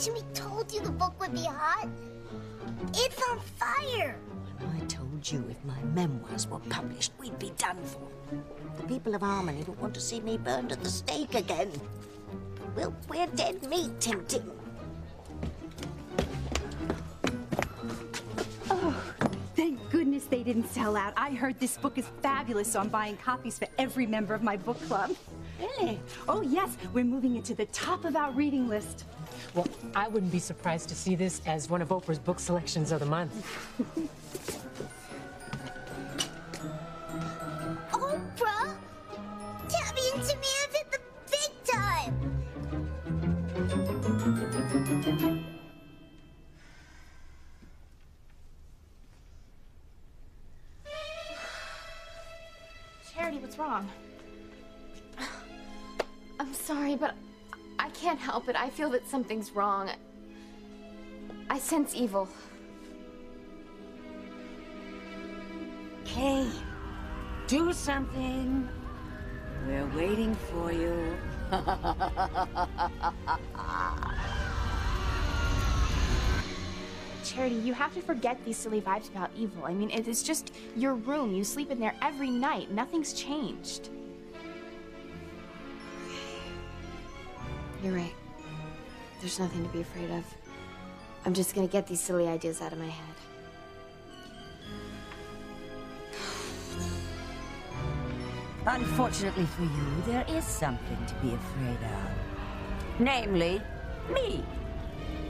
Jimmy told you the book would be hot. It's on fire. I told you if my memoirs were published, we'd be done for. The people of Harmony don't want to see me burned at the stake again. Well, we're dead meat, Tim Tim. Oh, thank goodness they didn't sell out. I heard this book is fabulous, so I'm buying copies for every member of my book club. Really? Oh, yes. We're moving it to the top of our reading list. Well, I wouldn't be surprised to see this as one of Oprah's book selections of the month. Oprah? Tabby and Timmy have hit the big time. Charity, what's wrong? I'm sorry, but I can't help it. I feel that something's wrong. I sense evil. Kay, do something. We're waiting for you. Charity, you have to forget these silly vibes about evil. I mean, it is just your room. You sleep in there every night. Nothing's changed. You're right. There's nothing to be afraid of. I'm just gonna get these silly ideas out of my head. Unfortunately for you, there is something to be afraid of. Namely, me.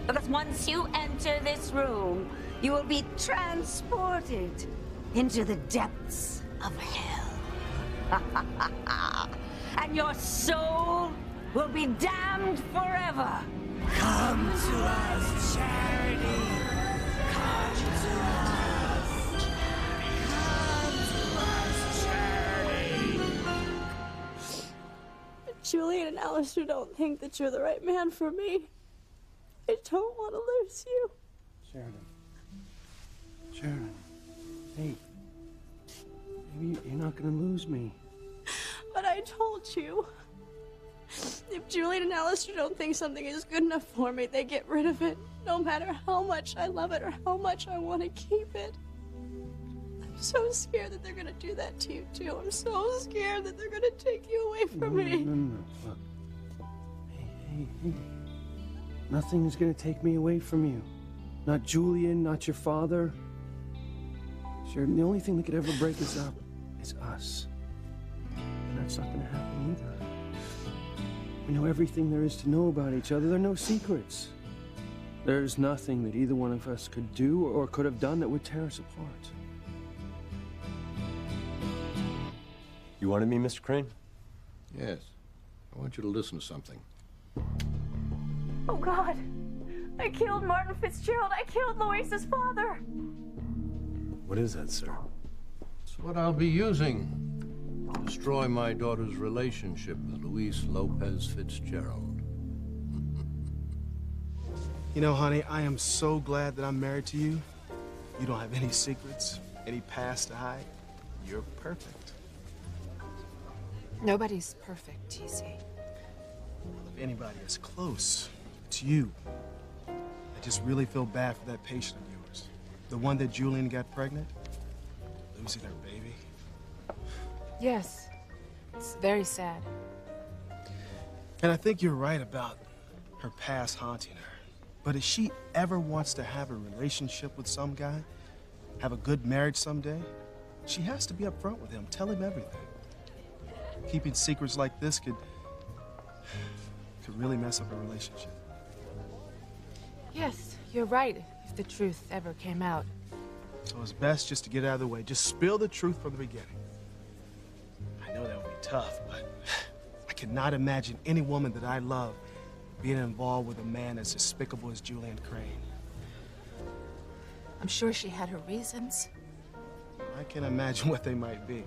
Because once you enter this room, you will be transported into the depths of hell. And your soul will be damned forever. Come to us, Charity. Come to us. Come to us, Charity. Julian and Alistair don't think that you're the right man for me. I don't want to lose you. Sheridan. Sheridan. Hey. Maybe you're not gonna lose me. But I told you. If Julian and Alistair don't think something is good enough for me, they get rid of it. No matter how much I love it or how much I want to keep it. I'm so scared that they're gonna do that to you too. I'm so scared that they're gonna take you away from me. No. Look. Hey. Nothing's gonna take me away from you. Not Julian, not your father. Sheridan, the only thing that could ever break us up is us. And that's not gonna happen either. We know everything there is to know about each other. There are no secrets. There's nothing that either one of us could do or could have done that would tear us apart. You wanted me, Mr. Crane? Yes. I want you to listen to something. Oh God! I killed Martin Fitzgerald. I killed Louisa's father. What is that, sir? It's what I'll be using to destroy my daughter's relationship with Luis Lopez Fitzgerald. You know, honey, I am so glad that I'm married to you. You don't have any secrets, any past to hide. You're perfect. Nobody's perfect, TC. If anybody is close to you, I just really feel bad for that patient of yours. The one that Julian got pregnant, losing her baby. Yes, it's very sad. And I think you're right about her past haunting her. But if she ever wants to have a relationship with some guy, have a good marriage someday, she has to be upfront with him, tell him everything. Keeping secrets like this could really mess up a relationship. Yes, you're right, if the truth ever came out. So it's best just to get out of the way. Just spill the truth from the beginning. I know that would be tough, but I cannot imagine any woman that I love being involved with a man as despicable as Julian Crane. I'm sure she had her reasons. I can imagine what they might be.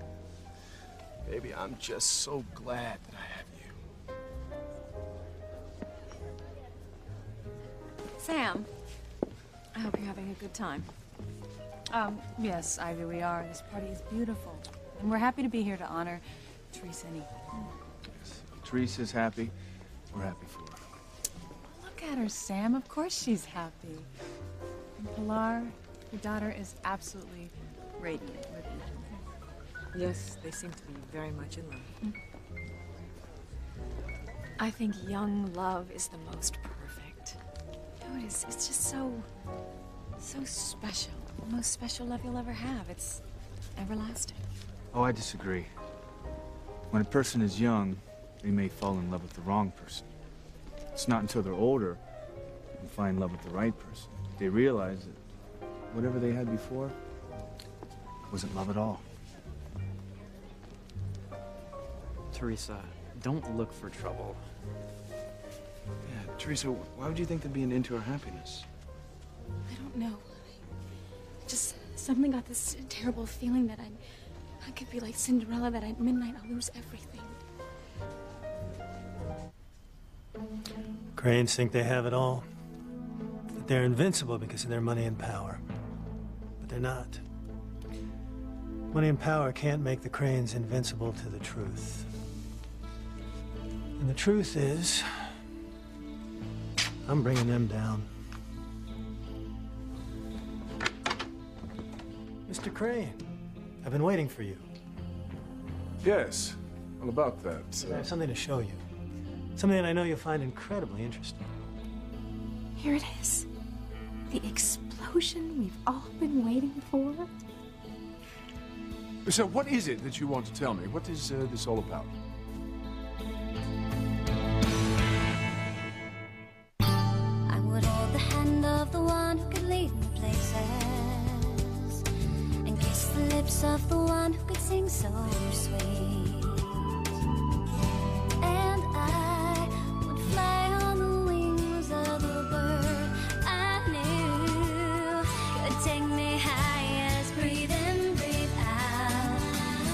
Baby, I'm just so glad that I have you. Sam, I hope you're having a good time. Yes, Ivy, we are. This party is beautiful. And we're happy to be here to honor Teresa and Ethan. Yes. Teresa's happy. We're happy for her. Look Look at her, Sam. Of course she's happy. And Pilar, your daughter is absolutely radiant with Ethan. Yes, they seem to be very much in love. I think young love is the most perfect. No, it's just so special. The most special love you'll ever have. It's everlasting. Oh, I disagree. When a person is young, they may fall in love with the wrong person. It's not until they're older and find love with the right person they realize that whatever they had before wasn't love at all. Teresa, don't look for trouble. Yeah, Teresa, why would you think there'd be an end to our happiness? I don't know. Just suddenly got this terrible feeling that I could be like Cinderella, that at midnight I'll lose everything. Cranes think they have it all. That they're invincible because of their money and power. But they're not. Money and power can't make the Cranes invincible to the truth. And the truth is, I'm bringing them down. Mr. Crane, I've been waiting for you. Yes, all about that. I have something to show you. Something that I know you'll find incredibly interesting. Here it is. The explosion we've all been waiting for. So what is it that you want to tell me? What is this all about? I would hold the hand of the one who could lead me places, and kiss the lips of the one who could sing so sweet. And I would fly on the wings of the bird I knew could take me high as breathe in, breathe out.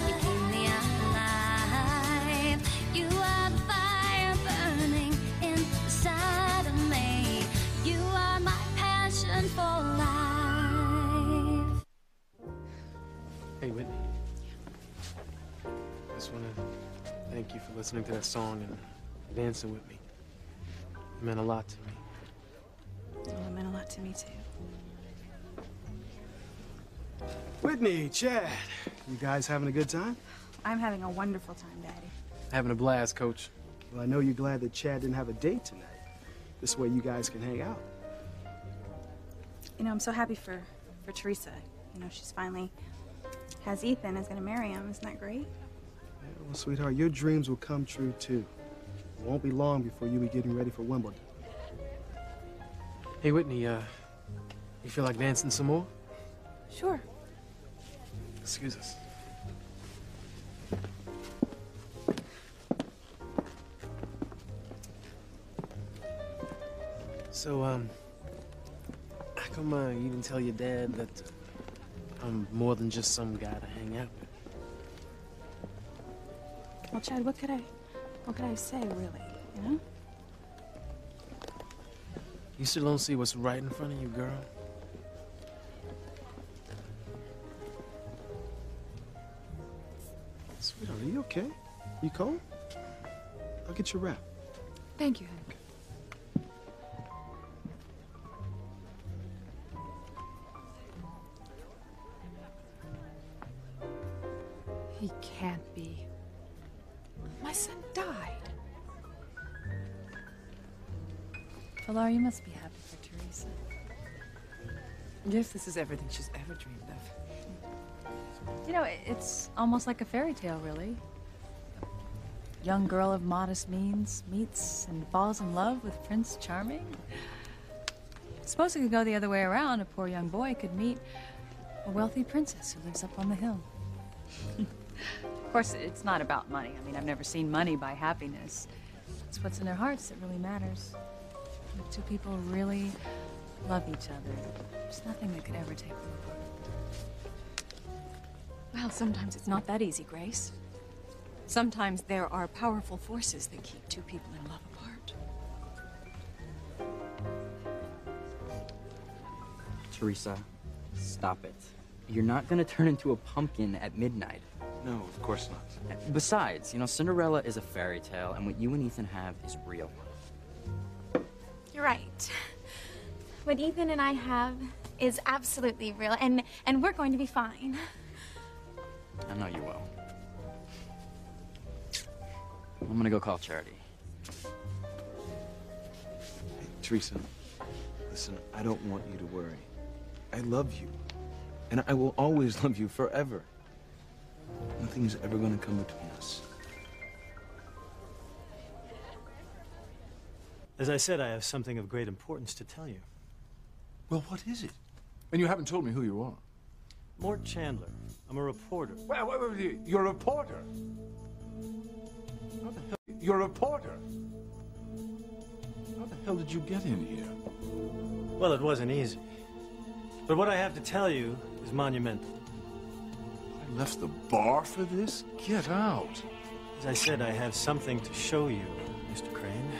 You keep me alive. You are the fire burning inside of me. You are my passion for life. Hey, Whitney. I just want to thank you for listening to that song and dancing with me. It meant a lot to me. Oh, it meant a lot to me, too. Whitney, Chad, you guys having a good time? I'm having a wonderful time, Daddy. Having a blast, Coach. Well, I know you're glad that Chad didn't have a date tonight. This way you guys can hang out. You know, I'm so happy for Teresa. You know, she's finally has Ethan, is gonna marry him. Isn't that great? Yeah, well, sweetheart, your dreams will come true, too. It won't be long before you'll be getting ready for Wimbledon. Hey, Whitney, you feel like dancing some more? Sure. Excuse us. So, how come you didn't tell your dad that I'm more than just some guy to hang out with? Well, Chad, what could I say, really? You know? You still don't see what's right in front of you, girl? Sweetheart, are you okay? You cold? I'll get you a wrap. Thank you, Hank. He can't be. My son died. Pilar, you must be happy for Teresa. Yes, this is everything she's ever dreamed of. You know, it's almost like a fairy tale, really. A young girl of modest means meets and falls in love with Prince Charming. Suppose it could go the other way around. A poor young boy could meet a wealthy princess who lives up on the hill. Of course, it's not about money. I mean, I've never seen money buy happiness. It's what's in their hearts that really matters. If two people really love each other, there's nothing that could ever take them apart. Well, sometimes it's not that easy, Grace. Sometimes there are powerful forces that keep two people in love apart. Teresa, stop it. You're not gonna turn into a pumpkin at midnight. No, of course not. Besides, you know, Cinderella is a fairy tale, and what you and Ethan have is real. You're right. What Ethan and I have is absolutely real, and we're going to be fine. I know you will. I'm gonna go call Charity. Hey, Teresa, listen, I don't want you to worry. I love you. And I will always love you forever. Nothing is ever gonna come between us. As I said, I have something of great importance to tell you. Well, what is it? And you haven't told me who you are. Mort Chandler. I'm a reporter. Well, you're a reporter. How the hell? You're a reporter. How the hell did you get in here? Well, it wasn't easy. But what I have to tell you is monumental. I left the bar for this? Get out. As I said, I have something to show you, Mr. Crane.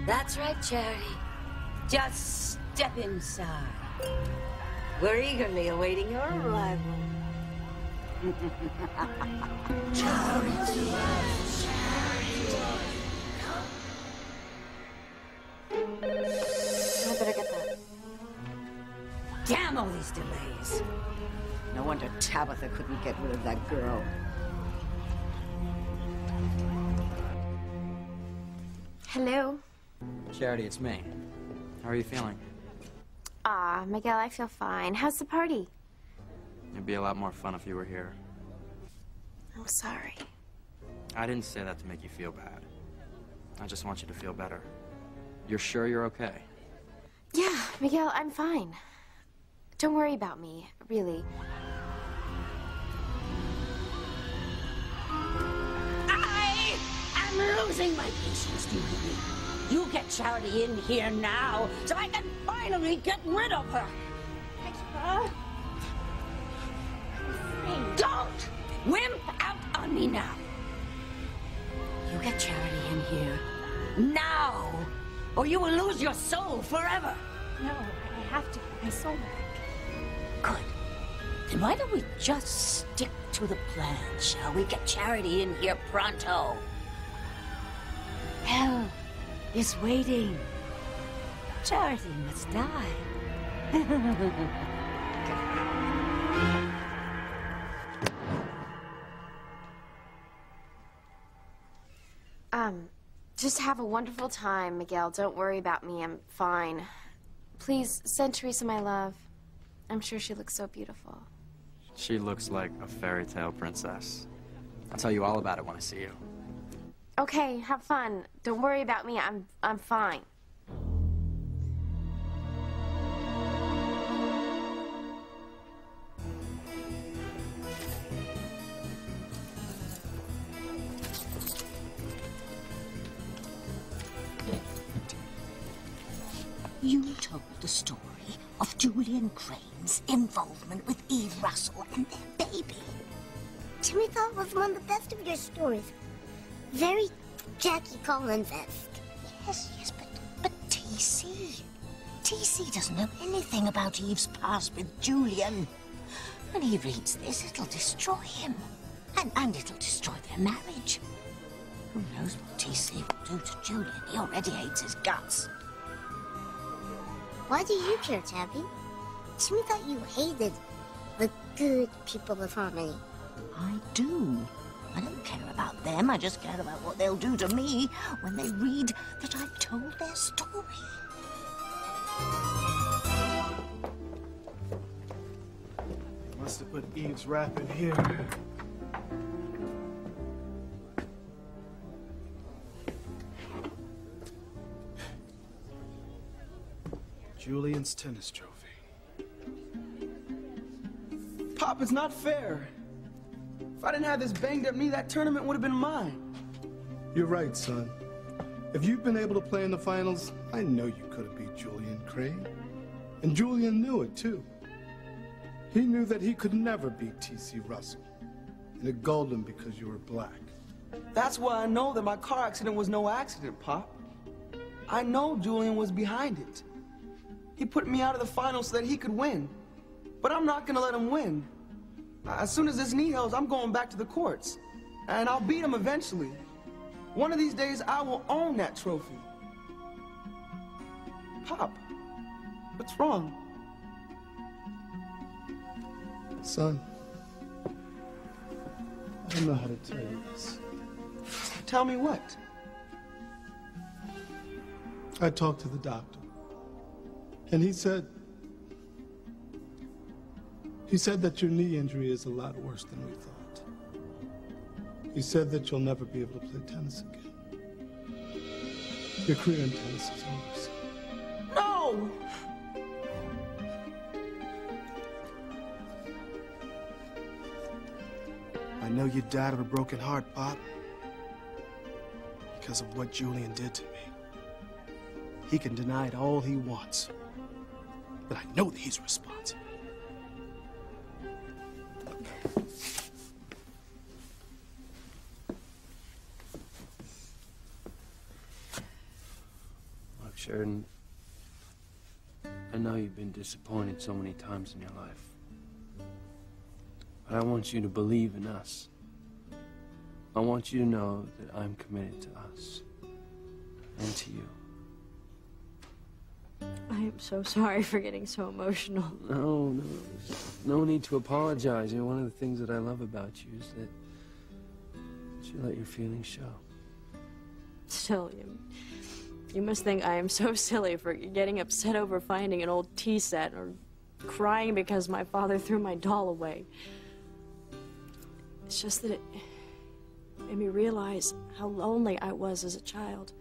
That's right, Charity. Just step inside. We're eagerly awaiting your arrival. Charity. I better get that. Damn all these delays. No wonder Tabitha couldn't get rid of that girl. Hello? Charity, it's me. How are you feeling? Miguel, I feel fine. How's the party? It'd be a lot more fun if you were here. I'm sorry. I didn't say that to make you feel bad. I just want you to feel better. You're sure you're okay? Yeah, Miguel, I'm fine. Don't worry about me, really. I'm losing my patience, do you hear me? You get Charity in here now, so I can finally get rid of her. Don't wimp out on me now. You get Charity in here now, or you will lose your soul forever. No, I have to get my soul back. Good. Then why don't we just stick to the plan, shall we? Get Charity in here pronto. Hell is waiting. Charity must die. Just have a wonderful time, Miguel. Don't worry about me. I'm fine. Please send Teresa my love. I'm sure she looks so beautiful. She looks like a fairy tale princess. I'll tell you all about it when I see you. Okay, have fun. Don't worry about me. I'm fine. You told the story of Julian Crane's involvement with Eve Russell and their baby. Timmy thought it was one of the best of your stories. Very Jackie Collins-esque. Yes, but TC doesn't know anything about Eve's past with Julian. When he reads this, it'll destroy him. And it'll destroy their marriage. Who knows what TC will do to Julian? He already hates his guts. Why do you care, Tabby? Timmy thought you hated the good people of Harmony. I do. I don't care about them. I just care about what they'll do to me when they read that I've told their story. Must have put Eve's rap in here. Julian's tennis trophy. Pop, it's not fair. If I didn't have this banged up knee, that tournament would have been mine. You're right, son. If you'd been able to play in the finals, I know you could have beat Julian Crane. And Julian knew it, too. He knew that he could never beat T.C. Russell. And it galled him because you were black. That's why I know that my car accident was no accident, Pop. I know Julian was behind it. He put me out of the finals so that he could win. But I'm not gonna let him win. As soon as this knee heals, I'm going back to the courts. And I'll beat him eventually. One of these days, I will own that trophy. Pop, what's wrong? Son, I don't know how to tell you this. Tell me what? I talked to the doctor, and he said that your knee injury is a lot worse than we thought. He said that you'll never be able to play tennis again. Your career in tennis is over, son. No! I know you died of a broken heart, Pop, because of what Julian did to me. He can deny it all he wants, but I know that he's responsible. Look, Sheridan, I know you've been disappointed so many times in your life. But I want you to believe in us. I want you to know that I'm committed to us and to you. I am so sorry for getting so emotional. No, there's no need to apologize. You know, one of the things that I love about you is that you let your feelings show. Still, you must think I am so silly for getting upset over finding an old tea set or crying because my father threw my doll away. It's just that it made me realize how lonely I was as a child.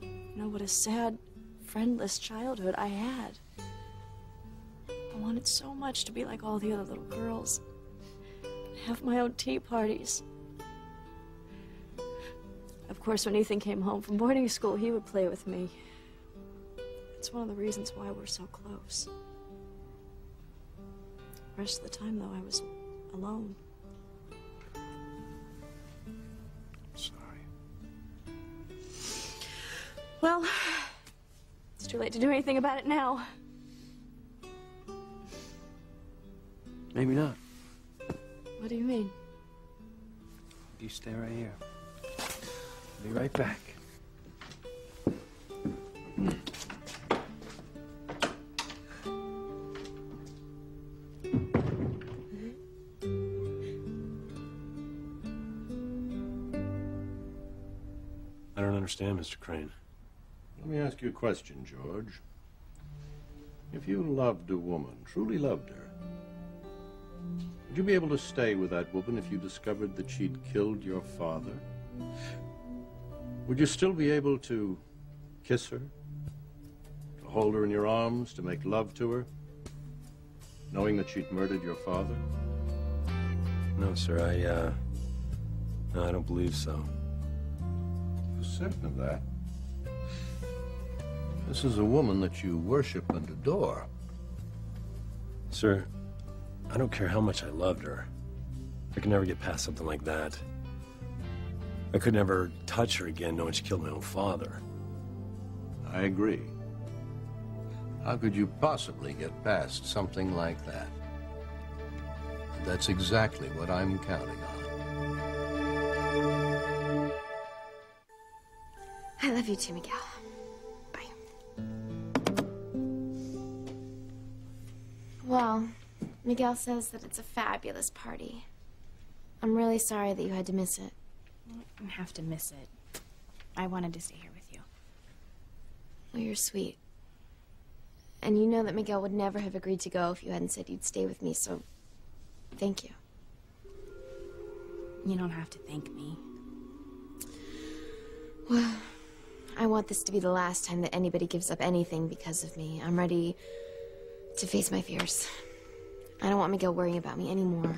You know, what a sad, friendless childhood I had. I wanted so much to be like all the other little girls, have my own tea parties. Of course, when Ethan came home from boarding school, he would play with me. It's one of the reasons why we're so close. The rest of the time, though, I was alone. Sorry. Well, it's too late to do anything about it now. Maybe not. What do you mean? You stay right here. I'll be right back. I don't understand, Mr. Crane. Let me ask you a question, George. If you loved a woman, truly loved her, would you be able to stay with that woman if you discovered that she'd killed your father? Would you still be able to kiss her, to hold her in your arms, to make love to her, knowing that she'd murdered your father? No, sir, no, I don't believe so. You're certain of that? This is a woman that you worship and adore. Sir, I don't care how much I loved her. I could never get past something like that. I could never touch her again knowing she killed my own father. I agree. How could you possibly get past something like that? That's exactly what I'm counting on. I love you too, Miguel. Bye. Well, Miguel says that it's a fabulous party. I'm really sorry that you had to miss it. You don't have to miss it. I wanted to stay here with you. Well, you're sweet. And you know that Miguel would never have agreed to go if you hadn't said you'd stay with me, so thank you. You don't have to thank me. Well, I want this to be the last time that anybody gives up anything because of me. I'm ready to face my fears. I don't want Miguel worrying about me anymore.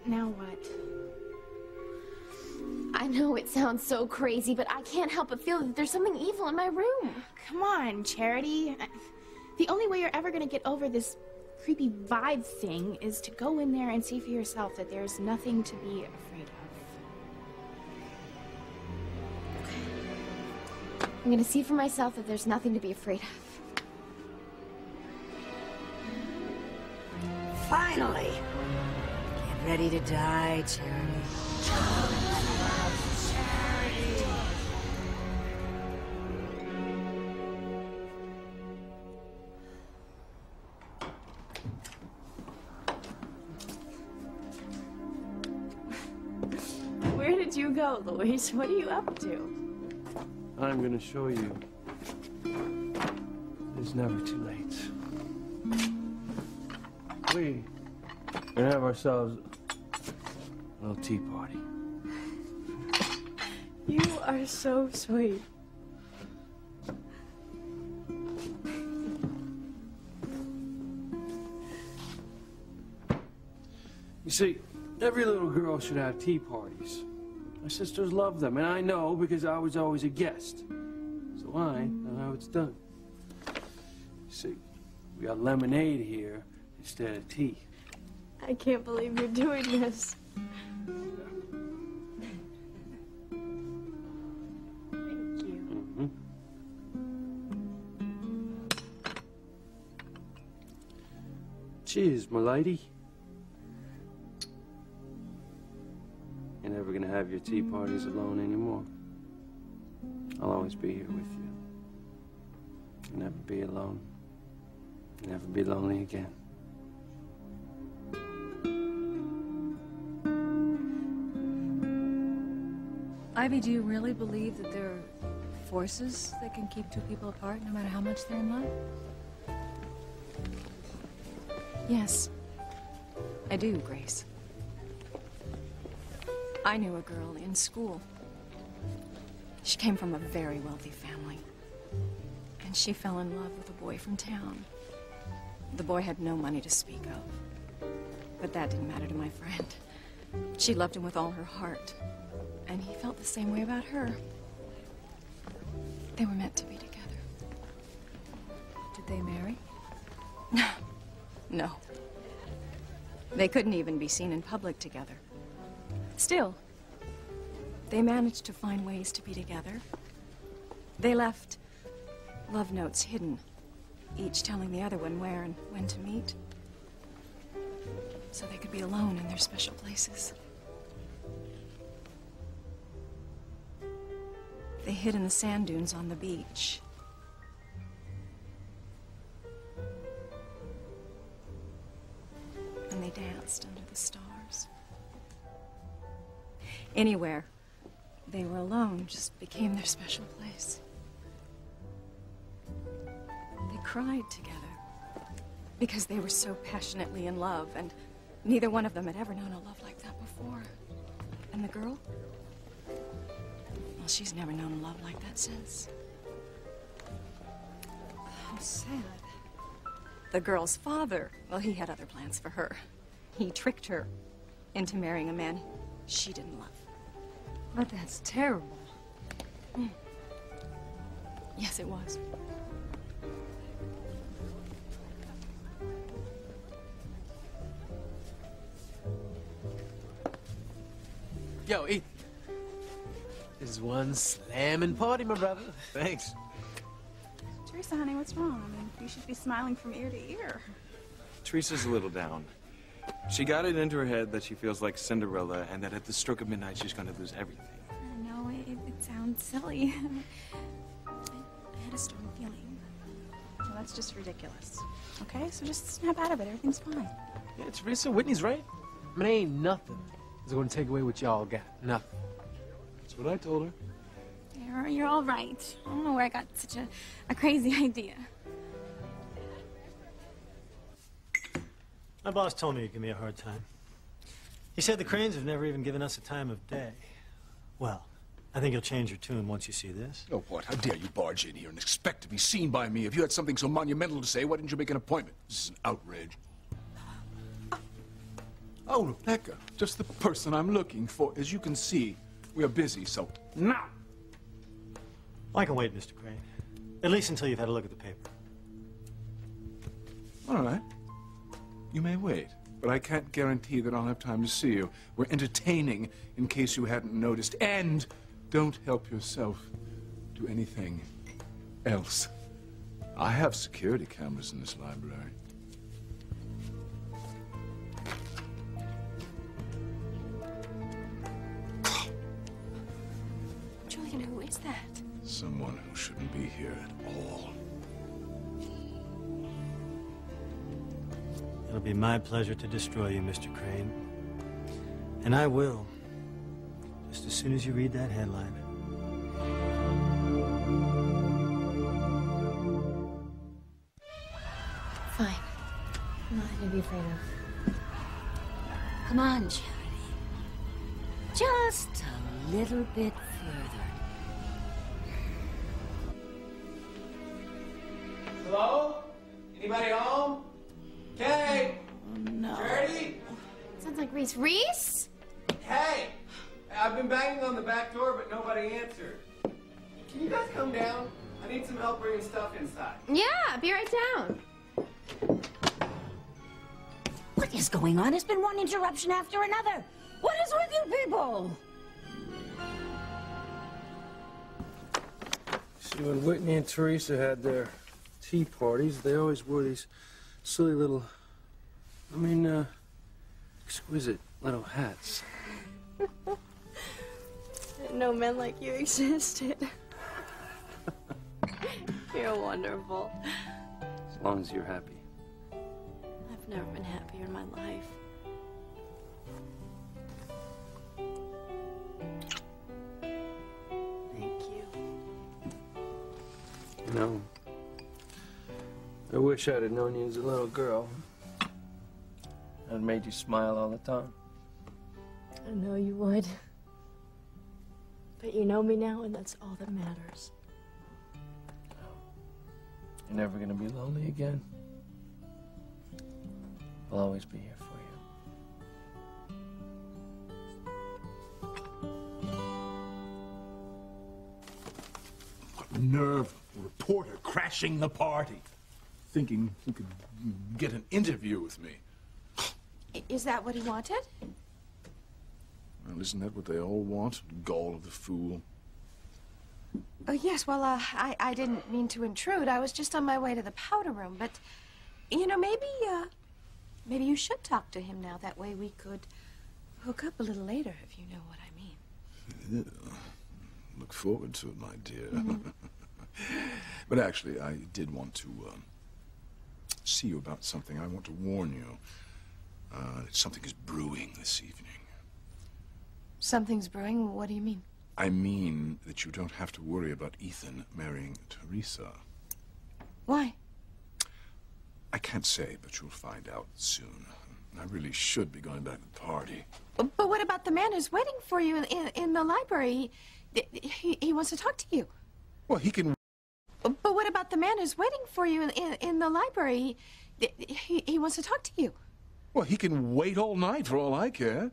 Now what? I know it sounds so crazy, but I can't help but feel that there's something evil in my room. Come on, Charity. The only way you're ever gonna get over this creepy vibe thing is to go in there and see for yourself that there's nothing to be afraid of. I'm gonna see for myself that there's nothing to be afraid of. Finally! Get ready to die, Charlie. Where did you go, Louise? What are you up to? I'm gonna show you. It's never too late. We're gonna have ourselves a little tea party. You are so sweet. You see, every little girl should have tea parties. My sisters love them, and I know because I was always a guest. So I know how it's done. You see, we got lemonade here instead of tea. I can't believe you're doing this. Thank you. Cheers, my lady. You're never gonna have your tea parties alone anymore. I'll always be here with you. You'll never be alone. You'll never be lonely again. Ivy, do you really believe that there are forces that can keep two people apart no matter how much they're in love? Yes, I do, Grace. I knew a girl in school. She came from a very wealthy family. And she fell in love with a boy from town. The boy had no money to speak of. But that didn't matter to my friend. She loved him with all her heart. And he felt the same way about her. They were meant to be together. Did they marry? No. They couldn't even be seen in public together. Still, they managed to find ways to be together. They left love notes hidden, each telling the other one where and when to meet, so they could be alone in their special places. They hid in the sand dunes on the beach. And they danced under the stars. Anywhere they were alone just became their special place. They cried together because they were so passionately in love, and neither one of them had ever known a love like that before. And the girl? Well, she's never known a love like that since. How sad. The girl's father, well, he had other plans for her. He tricked her into marrying a man she didn't love. But that's terrible. Yes, it was. Yo, Ethan. This is one slamming party, my brother. Thanks. Teresa, honey, what's wrong? I mean, you should be smiling from ear to ear. Teresa's a little down. She got it into her head that she feels like Cinderella and that at the stroke of midnight she's going to lose everything. No, it sounds silly. I had a strong feeling. Well, that's just ridiculous. Okay, so just snap out of it. Everything's fine. Yeah, Teresa, Whitney's right. I mean, ain't nothing is going to take away what y'all got. Nothing. That's what I told her. You're all right. I don't know where I got such a crazy idea. My boss told me to give me a hard time. He said the Cranes have never even given us a time of day. Well, I think you'll change your tune once you see this. Oh, what? How dare you barge in here and expect to be seen by me? If you had something so monumental to say, why didn't you make an appointment? This is an outrage. Oh, Rebecca, just the person I'm looking for. As you can see, we are busy, so now. Well, I can wait, Mr. Crane. At least until you've had a look at the paper. All right. You may wait, but I can't guarantee that I'll have time to see you. We're entertaining, in case you hadn't noticed. And don't help yourself to anything else. I have security cameras in this library. Julian, who is that? Someone who shouldn't be here at all. It'll be my pleasure to destroy you, Mr. Crane. And I will. Just as soon as you read that headline. Fine. Nothing to be afraid of. Come on, Charity. Just a little bit further. Hello? Anybody home? Kay? Oh, no. Charity? Sounds like Reese. Reese? Hey! I've been banging on the back door, but nobody answered. Can you guys come down? I need some help bringing stuff inside. Yeah, be right down. What is going on? It's been one interruption after another. What is with you people? See, when Whitney and Teresa had their tea parties, they always wore these silly little, exquisite little hats. Didn't know men like you existed. You're wonderful. As long as you're happy. I've never been happier in my life. Thank you. You know, I wish I'd have known you as a little girl. I'd made you smile all the time. I know you would. But you know me now, and that's all that matters. You're never gonna be lonely again. I'll always be here for you. What nerve, a reporter crashing the party, thinking he could get an interview with me. Is that what he wanted? Well, isn't that what they all want? Gall of the fool. Oh, yes, well, I didn't mean to intrude. I was just on my way to the powder room, but, you know, maybe you should talk to him now. That way we could hook up a little later, if you know what I mean. Yeah. Look forward to it, my dear. But actually, I did want to see you about something. I want to warn you. Something is brewing this evening. Something's brewing? What do you mean? I mean that you don't have to worry about Ethan marrying Teresa. Why? I can't say, but you'll find out soon. I really should be going back to the party. But what about the man who's waiting for you in the library? He wants to talk to you. Well, he can... But what about the man who's waiting for you in the library? He wants to talk to you. Well, he can wait all night for all I care.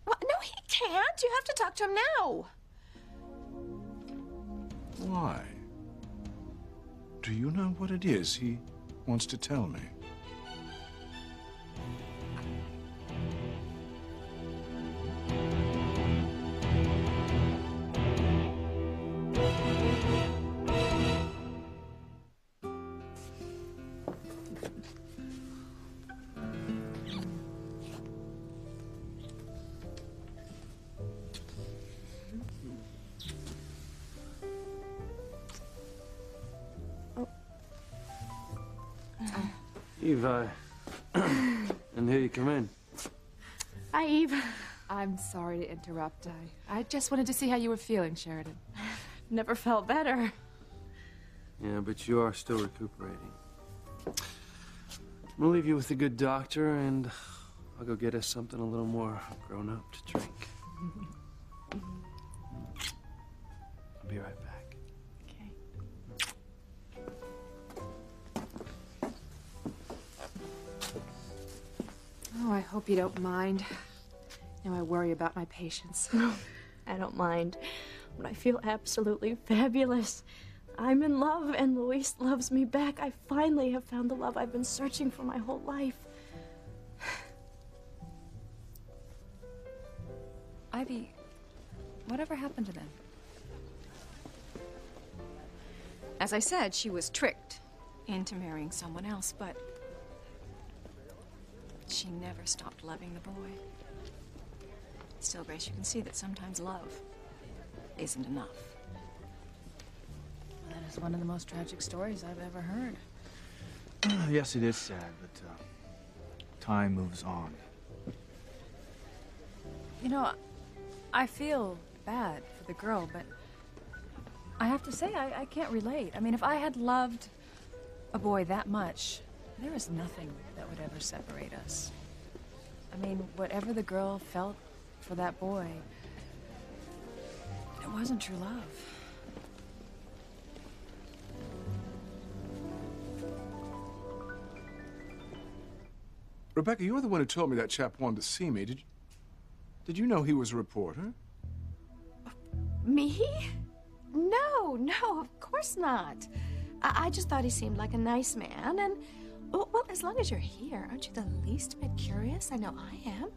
Well, no, he can't. You have to talk to him now. Why? Do you know what it is he wants to tell me? Eve, and here you come in. Hi, Eve. I'm sorry to interrupt. I just wanted to see how you were feeling, Sheridan. Never felt better. Yeah, but you are still recuperating. I'm gonna leave you with a good doctor, and I'll go get us something a little more grown up to drink. I'll be right back. Oh, I hope you don't mind. You know, I worry about my patients. No, I don't mind. But I feel absolutely fabulous. I'm in love, and Luis loves me back. I finally have found the love I've been searching for my whole life. Ivy, whatever happened to them? As I said, she was tricked into marrying someone else, but she never stopped loving the boy. Still, Grace, you can see that sometimes love isn't enough. That is one of the most tragic stories I've ever heard. Yes, it is sad, but time moves on. You know, I feel bad for the girl, but I have to say, I can't relate. I mean, if I had loved a boy that much, there is nothing that would ever separate us. I mean, whatever the girl felt for that boy, it wasn't true love. Rebecca, you're the one who told me that chap wanted to see me. Did you know he was a reporter? Me? No, of course not. I just thought he seemed like a nice man, and, well, as long as you're here, aren't you the least bit curious? I know I am.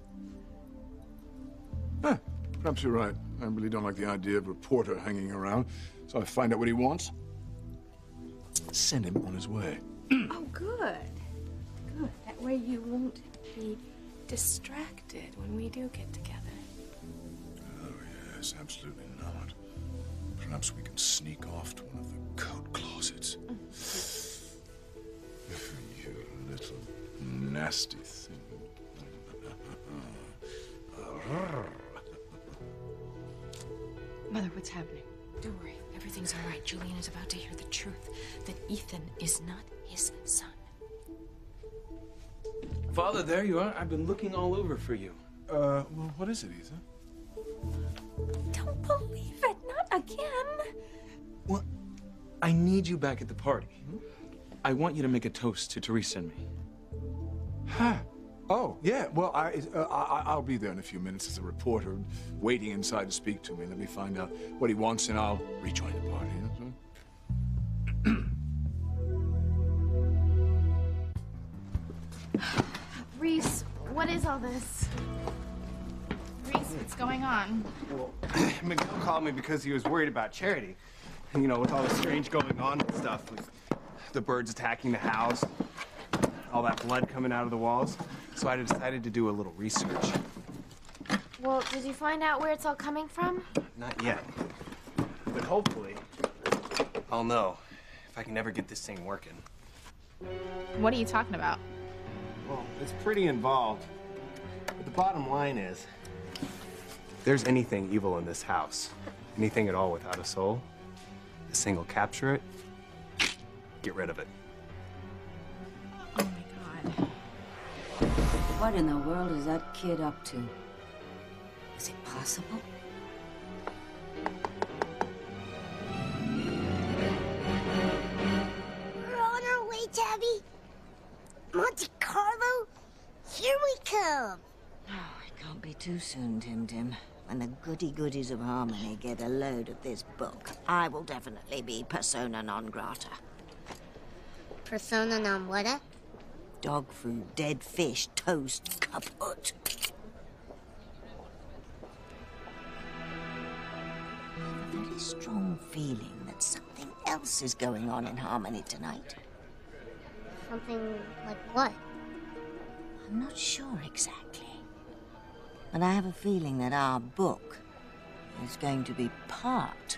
Huh, perhaps you're right. I really don't like the idea of a reporter hanging around, so I find out what he wants, send him on his way. Oh, good. Good. That way you won't be distracted when we do get together. Oh, yes, absolutely not. Perhaps we can sneak off to one of the coat closets. You little nasty thing. Mother, what's happening? Don't worry. Everything's all right. Julian is about to hear the truth, that Ethan is not his son. Father, there you are. I've been looking all over for you. Well, what is it, Ethan? Don't believe it. Not again. Well, I need you back at the party. I want you to make a toast to Teresa and me. Huh. Oh, yeah. Well, I'll be there in a few minutes as a reporter, waiting inside to speak to me. Let me find out what he wants, and I'll rejoin the party. Reese, what is all this? Reese, what's going on? Well, Miguel called me because he was worried about Charity. You know, with all the strange going on and stuff, with the birds attacking the house, all that blood coming out of the walls. So I decided to do a little research. Well, did you find out where it's all coming from? Not yet. But hopefully, I'll know if I can ever get this thing working. What are you talking about? Well, it's pretty involved. But the bottom line is, if there's anything evil in this house, anything at all without a soul, this thing will capture it, get rid of it. Oh my God. What in the world is that kid up to? Is it possible? We're on our way, Tabby. Monte Carlo, here we come. Oh, it can't be too soon, Tim. When the goody-goodies of Harmony get a load of this book, I will definitely be persona non grata. Persona non what? Dog food, dead fish, toast, kaput. I have a very strong feeling that something else is going on in Harmony tonight. Something like what? I'm not sure exactly. But I have a feeling that our book is going to be part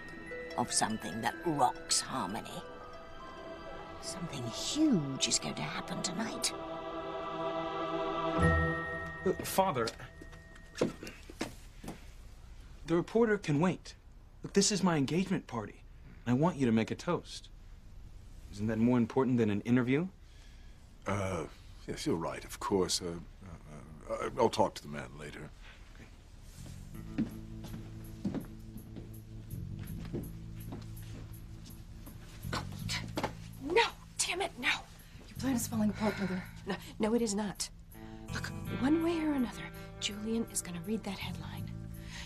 of something that rocks Harmony. Something huge is going to happen tonight. Father, the reporter can wait. Look, this is my engagement party. I want you to make a toast. Isn't that more important than an interview? Yes, you're right, of course. I'll talk to the man later. No, damn it, no. Your plan is falling apart, Mother. No, it is not. Look, one way or another, Julian is going to read that headline.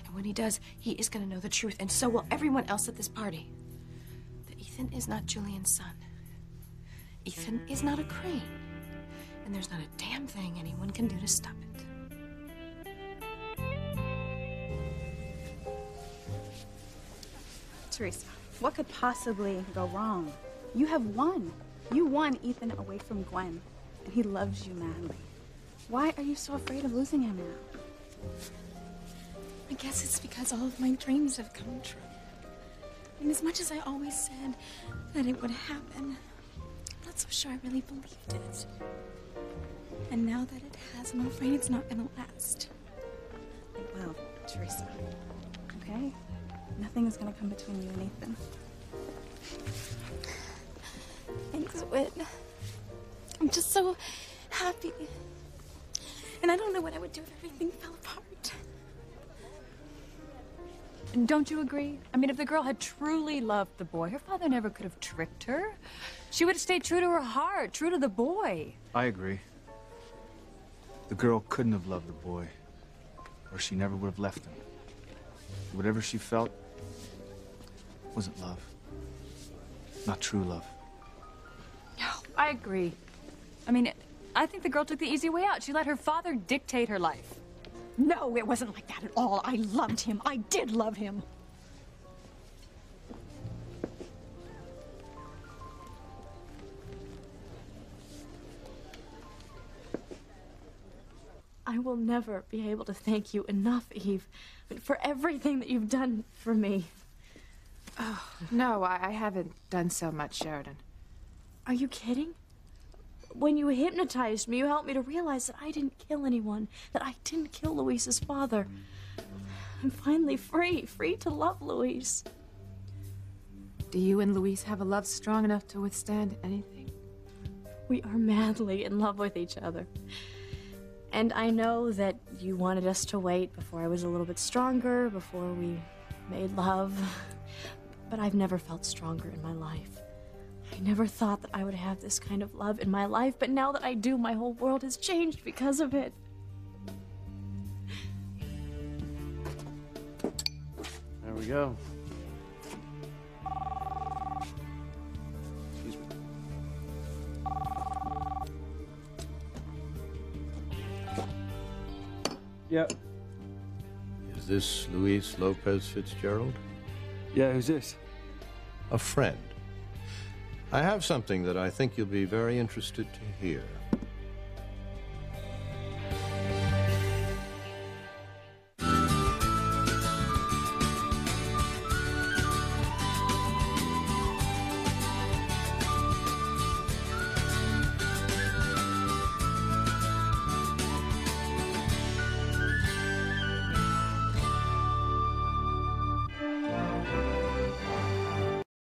And when he does, he is going to know the truth, and so will everyone else at this party. That Ethan is not Julian's son. Ethan is not a Crane. And there's not a damn thing anyone can do to stop it. Teresa, what could possibly go wrong? You have won. You won Ethan away from Gwen, and he loves you madly. Why are you so afraid of losing him now? I guess it's because all of my dreams have come true. And as much as I always said that it would happen, I'm not so sure I really believed it. And now that it has, I'm afraid it's not gonna last. It will, Teresa. Okay? Nothing is gonna come between you and Ethan. Thanks, Whit. I'm just so happy. And I don't know what I would do if everything fell apart. Don't you agree? I mean, if the girl had truly loved the boy, her father never could have tricked her. She would have stayed true to her heart, true to the boy. I agree. The girl couldn't have loved the boy, or she never would have left him. Whatever she felt wasn't love. Not true love. No, I agree. I mean, I think the girl took the easy way out. She let her father dictate her life. No, it wasn't like that at all. I loved him. I did love him. I will never be able to thank you enough, Eve, for everything that you've done for me. Oh, no, I haven't done so much, Sheridan. Are you kidding? When you hypnotized me, you helped me to realize that I didn't kill anyone, that I didn't kill Luis's father. I'm finally free to love Luis. Do you and Luis have a love strong enough to withstand anything? We are madly in love with each other. And I know that you wanted us to wait before I was a little bit stronger, before we made love. But I've never felt stronger in my life. I never thought that I would have this kind of love in my life, but now that I do, my whole world has changed because of it. There we go. Excuse me. Yep. Is this Luis Lopez Fitzgerald? Yeah, who's this? A friend. I have something that I think you'll be very interested to hear.